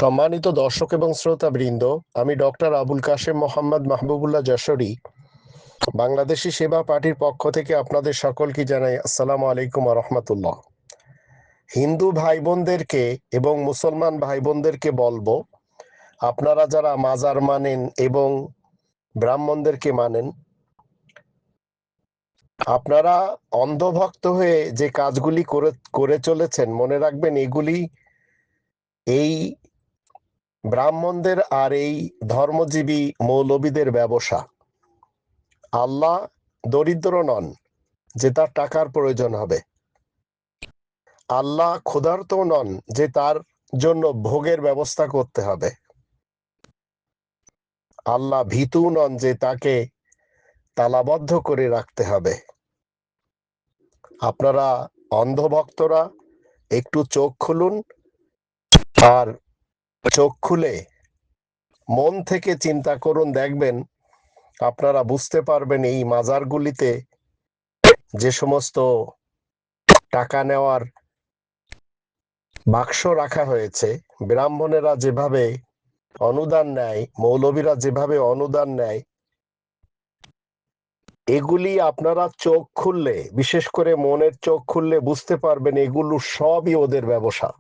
সম্মানিত দর্শক এবং শ্রোতাবৃন্দ, আমি ডক্টর আবুল কাশেম মোহাম্মদ মাহবুবুল্লাহ যশোরী বাংলাদেশি সেবা পার্টির পক্ষ থেকে আপনাদের সকলকে জানাই আসসালামু আলাইকুম ওয়া রাহমাতুল্লাহ। হিন্দু ভাই বোনদেরকে এবং মুসলমান ভাই বোনদেরকে বলবো, আপনারা যারা মাজার মানেন এবং ব্রাহ্মণদেরকে মানেন, আপনারা অন্ধভক্ত হয়ে যে কাজগুলি করে চলেছেন, মনে রাখবেন এগুলি এই ব্রাহ্মণদের আর এই ধর্মজীবী মৌলবীদের ব্যবসা। আল্লাহ দরিদ্র নন যে তার টাকার প্রয়োজন হবে। আল্লাহ ক্ষুধার্ত নন যে তার জন্য ভোগের ব্যবস্থা করতে হবে। আল্লাহ ভীতু নন যে তাকে তালাবদ্ধ করে রাখতে হবে। আপনারা অন্ধভক্তরা একটু চোখ খুলুন, আর চোখ খুলে মন থেকে চিন্তা করুন, দেখবেন আপনারা বুঝতে পারবেন এই মাজারগুলিতে যে সমস্ত টাকা নেওয়ার বাক্স রাখা হয়েছে, ব্রাহ্মণেরা যেভাবে অনুদান নেয়, মৌলবীরা যেভাবে অনুদান নেয়, এগুলি আপনারা চোখ খুললে, বিশেষ করে মনের চোখ খুললে বুঝতে পারবেন এগুলো সবই ওদের ব্যবসা।